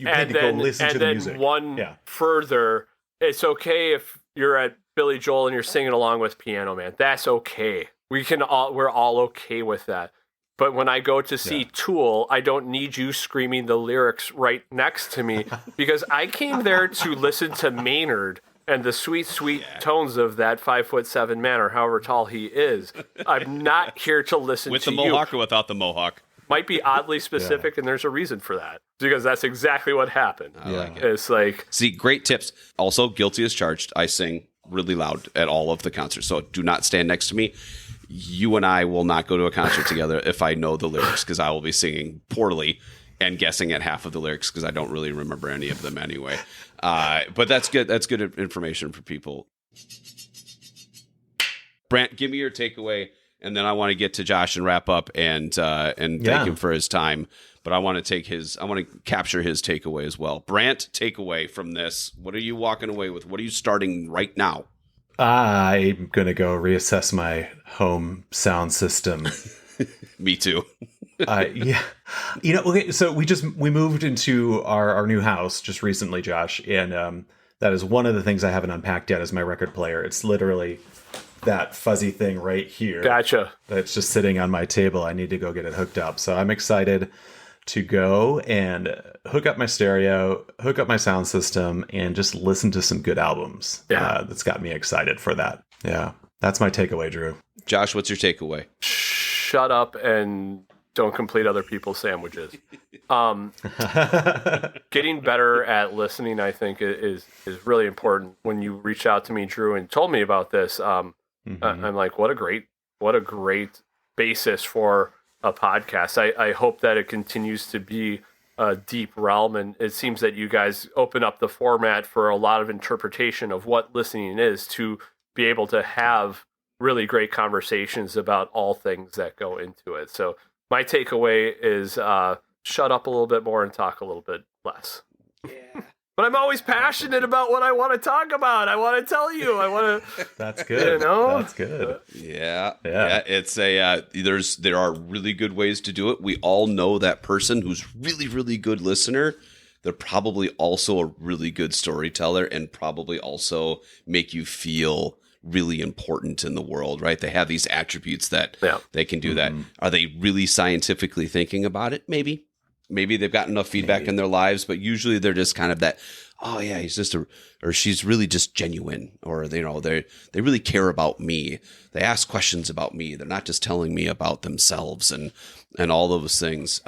paid to go listen to the music. And then further, it's okay if you're at Billy Joel and you're singing along with Piano Man. That's okay. We're all okay with that. But when I go to see Tool, I don't need you screaming the lyrics right next to me, because I came there to listen to Maynard and the sweet, sweet tones of that 5'7" man, or however tall he is. I'm not here to listen with to the mohawk or without the mohawk. Might be oddly specific, and there's a reason for that, because that's exactly what happened. I like it. It's like, see, great tips. Also, guilty as charged. I sing really loud at all of the concerts, so do not stand next to me. You and I will not go to a concert together if I know the lyrics, because I will be singing poorly and guessing at half of the lyrics because I don't really remember any of them anyway. But that's good. That's good information for people. Brant, give me your takeaway, and then I want to get to Josh and wrap up and thank him for his time. But I want to capture his takeaway as well. Brant, takeaway from this. What are you walking away with? What are you starting right now? I'm going to go reassess my home sound system. Me too. Okay, so we moved into our new house just recently, Josh, and that is one of the things I haven't unpacked yet is my record player. It's literally that fuzzy thing right here. Gotcha. That's just sitting on my table. I need to go get it hooked up. So I'm excited to go and hook up my stereo, hook up my sound system, and just listen to some good albums. That's got me excited for that. Yeah, that's my takeaway, Drew. Josh, what's your takeaway? Shut up and don't complete other people's sandwiches. Getting better at listening, I think, is really important. When you reached out to me, Drew, and told me about this, I'm like, what a great basis for a podcast. I hope that it continues to be a deep realm, and it seems that you guys open up the format for a lot of interpretation of what listening is, to be able to have really great conversations about all things that go into it. So my takeaway is shut up a little bit more and talk a little bit less. Yeah. But I'm always passionate about what I want to talk about. I want to tell you. I want to. That's good. That's good. Yeah. It's there are really good ways to do it. We all know that person who's really, really good listener. They're probably also a really good storyteller and probably also make you feel really important in the world, right? They have these attributes that they can do that. Are they really scientifically thinking about it? Maybe they've got enough feedback in their lives, but usually they're just kind of that, oh yeah, he's just or she's really just genuine, or they really care about me. They ask questions about me. They're not just telling me about themselves and all those things.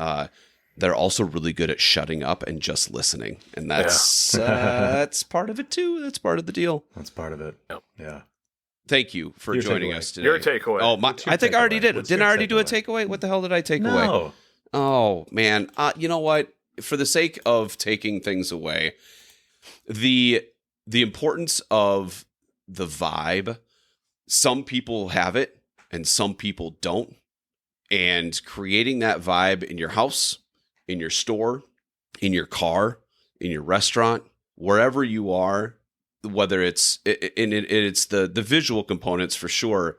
They're also really good at shutting up and just listening. And that's part of it too. That's part of the deal. That's part of it. Yep. Yeah. Thank you for joining us today. Your takeaway. Oh, I think I already did. Didn't I already do a takeaway? What the hell did I take away? No. Oh, man. You know what? For the sake of taking things away, the importance of the vibe, some people have it and some people don't. And creating that vibe in your house, in your store, in your car, in your restaurant, wherever you are, whether it's the visual components for sure,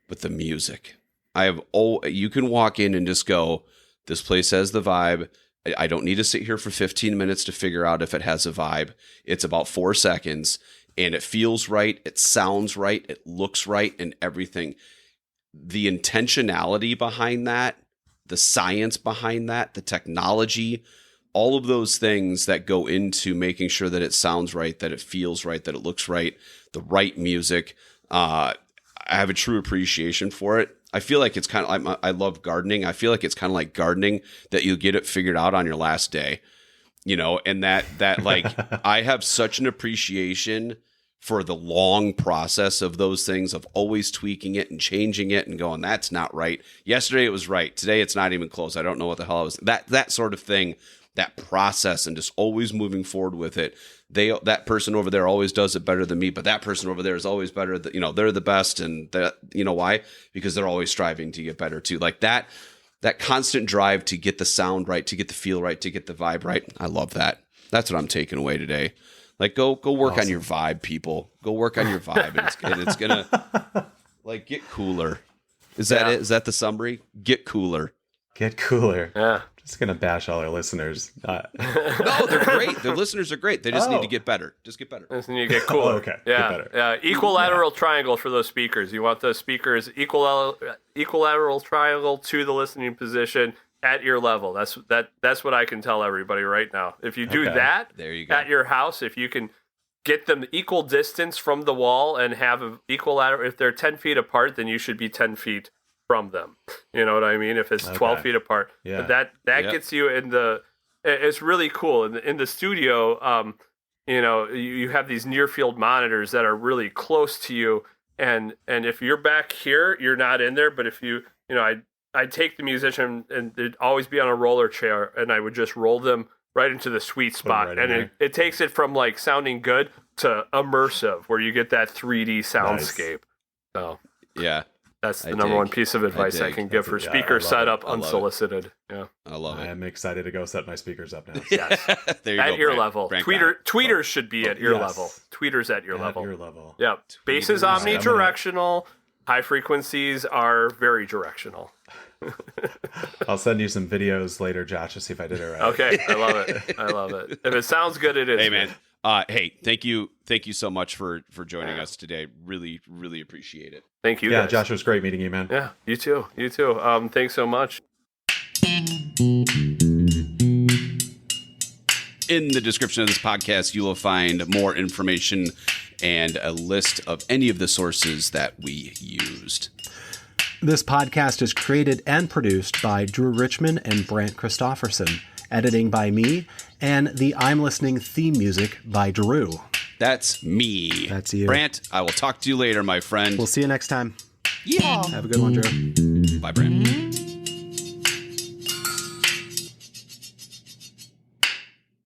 but the music. You can walk in and just go, this place has the vibe. I don't need to sit here for 15 minutes to figure out if it has a vibe. It's about 4 seconds and it feels right. It sounds right. It looks right and everything. The intentionality behind that, the science behind that, the technology, all of those things that go into making sure that it sounds right, that it feels right, that it looks right, the right music. I have a true appreciation for it. I feel like it's kind of, I love gardening. I feel like it's kind of like gardening that you get it figured out on your last day, and that like I have such an appreciation for the long process of those things, of always tweaking it and changing it and going, that's not right. Yesterday it was right. Today it's not even close. I don't know what the hell I was. That sort of thing, that process, and just always moving forward with it. That person over there always does it better than me, but that person over there is always better. They're the best, and why? Because they're always striving to get better too. Like that constant drive to get the sound right, to get the feel right, to get the vibe right. I love that. That's what I'm taking away today. Like, go work on your vibe, people. Go work on your vibe, and it's gonna like get cooler. Is that it? Is that the summary? Get cooler. Get cooler. Yeah. Just gonna bash all our listeners. No, they're great. Their listeners are great. They just need to get better. Just get better. And you get cooler. Okay. Yeah. Get better. Yeah. Equilateral triangle for those speakers. You want those speakers equilateral triangle to the listening position at ear level. That's what I can tell everybody right now. If you do that there you go. At your house, if you can get them equal distance from the wall and have an equilateral, if they're 10 feet apart, then you should be 10 feet from them. You know what I mean? If it's 12 feet apart, that gets you in it's really cool. In the studio, you have these near field monitors that are really close to you. And if you're back here, you're not in there. But if I'd take the musician and they'd always be on a roller chair, and I would just roll them right into the sweet spot. Right, and it takes it from like sounding good to immersive, where you get that 3D soundscape. Nice. So yeah, that's the number one piece of advice I can give for speaker setup unsolicited. Yeah, I love it. I am excited to go set my speakers up now. Yes, there you at go, ear Brant. level. Tweeters should be at ear level. Tweeters at ear level. Ear level. Yeah, bass is omnidirectional. High frequencies are very directional. I'll send you some videos later, Josh, to see if I did it right. Okay, I love it. If it sounds good, it is. Hey, man. Hey, thank you so much for joining us today. Really, really appreciate it. Thank you. Yeah, guys. Josh, it was great meeting you, man. Yeah, you too. Thanks so much. In the description of this podcast, you will find more information and a list of any of the sources that we used. This podcast is created and produced by Drew Richmond and Brant Christofferson. Editing by me, and the I'm Listening theme music by Drew. That's me. That's you. Brant, I will talk to you later, my friend. We'll see you next time. Yeah. Have a good one, Drew. Bye, Brant.